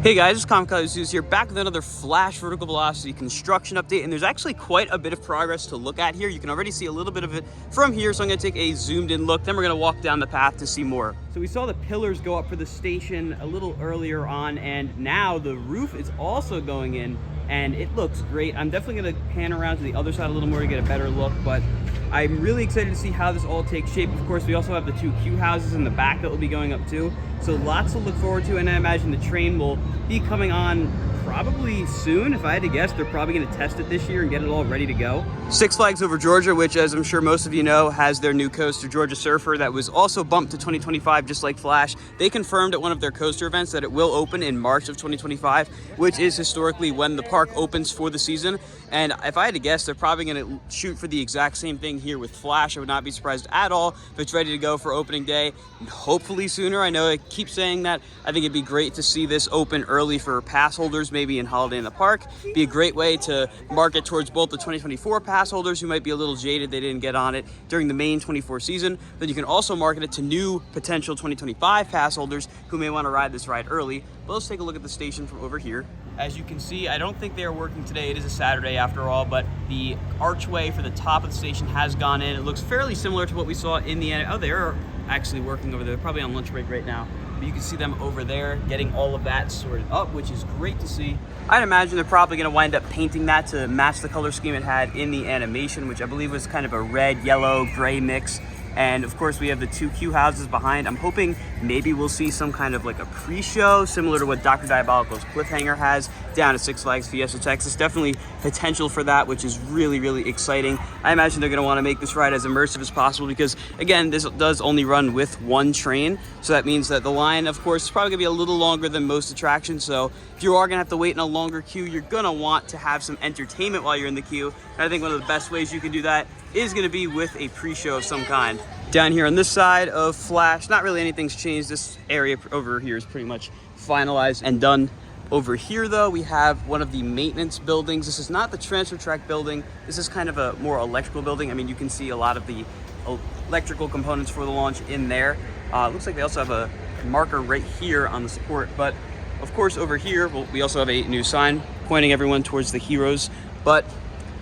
Hey guys, it's Kamikaze here, back with another Flash vertical velocity construction update, and there's actually quite a bit of progress to look at here. You can already see a little bit of it from here, so I'm gonna take a zoomed in look, then we're gonna walk down the path to see more. So we saw the pillars go up for the station a little earlier on, and now the roof is also going in, and it looks great. I'm definitely gonna pan around to the other side a little more to get a better look, but I'm really excited to see how this all takes shape. Of course, we also have the two queue houses in the back that will be going up too. So lots to look forward to, and I imagine the train will be coming on probably soon. If I had to guess, they're probably gonna test it this year and get it all ready to go. Six Flags Over Georgia, which as I'm sure most of you know, has their new coaster, Georgia Surfer, that was also bumped to 2025, just like Flash. They confirmed at one of their coaster events that it will open in March of 2025, which is historically when the park opens for the season. And if I had to guess, they're probably gonna shoot for the exact same thing here with Flash. I would not be surprised at all if it's ready to go for opening day, hopefully sooner. I know I keep saying that. I think it'd be great to see this open early for pass holders, maybe in Holiday in the Park. Be a great way to market towards both the 2024 pass holders who might be a little jaded, they didn't get on it during the main 24 season. Then you can also market it to new potential 2025 pass holders who may want to ride this ride early. But let's take a look at the station from over here. As you can see, I don't think they are working today. It is a Saturday after all, but the archway for the top of the station has gone in. It looks fairly similar to what we saw in the end. Oh, they're actually working over there. They're probably on lunch break right now. But you can see them over there getting all of that sorted up, which is great to see. I'd imagine they're probably gonna wind up painting that to match the color scheme it had in the animation, which I believe was kind of a red, yellow, gray mix. And of course we have the two queue houses behind. I'm hoping maybe we'll see some kind of like a pre-show similar to what Dr. Diabolical's Cliffhanger has down at Six Flags Fiesta, Texas. Definitely potential for that, which is really, really exciting. I imagine they're gonna wanna make this ride as immersive as possible because again, this does only run with one train. So that means that the line, of course, is probably gonna be a little longer than most attractions. So if you are gonna have to wait in a longer queue, you're gonna want to have some entertainment while you're in the queue. And I think one of the best ways you can do that is gonna be with a pre-show of some kind. Down here on this side of Flash, not really anything's changed. This area over here is pretty much finalized and done. Over here though, we have one of the maintenance buildings. This is not the transfer track building. This is kind of a more electrical building. I mean, you can see a lot of the electrical components for the launch in there. It looks like they also have a marker right here on the support, but of course over here, we also have a new sign pointing everyone towards the heroes, but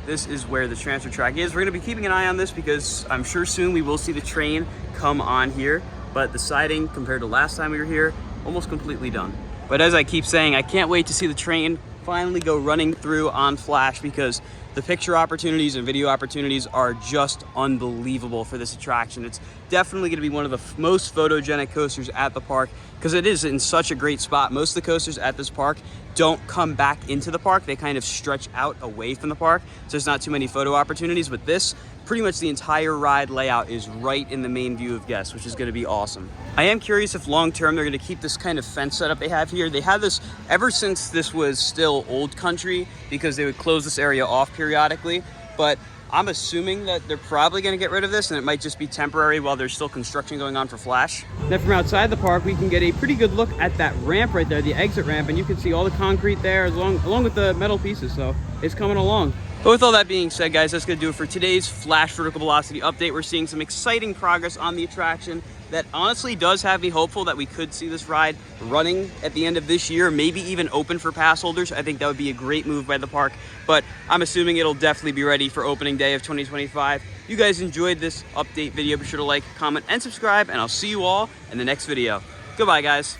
this is where the transfer track is. We're gonna be keeping an eye on this because I'm sure soon we will see the train come on here, but the siding compared to last time we were here, almost completely done. But as I keep saying, I can't wait to see the train finally go running through on Flash because the picture opportunities and video opportunities are just unbelievable for this attraction. It's definitely gonna be one of the most photogenic coasters at the park because it is in such a great spot. Most of the coasters at this park don't come back into the park. They kind of stretch out away from the park. So there's not too many photo opportunities, but this, pretty much the entire ride layout is right in the main view of guests, which is gonna be awesome. I am curious if long-term they're gonna keep this kind of fence setup they have here. They had this ever since this was still old country because they would close this area off periodically, but I'm assuming that they're probably gonna get rid of this and it might just be temporary while there's still construction going on for Flash. Then from outside the park, we can get a pretty good look at that ramp right there, the exit ramp, and you can see all the concrete there along with the metal pieces, so it's coming along. But with all that being said, guys, that's gonna do it for today's Flash vertical velocity update. We're seeing some exciting progress on the attraction that honestly does have me hopeful that we could see this ride running at the end of this year, maybe even open for pass holders. I think that would be a great move by the park, but I'm assuming it'll definitely be ready for opening day of 2025. You guys enjoyed this update video, be sure to like, comment, and subscribe, and I'll see you all in the next video. Goodbye, guys.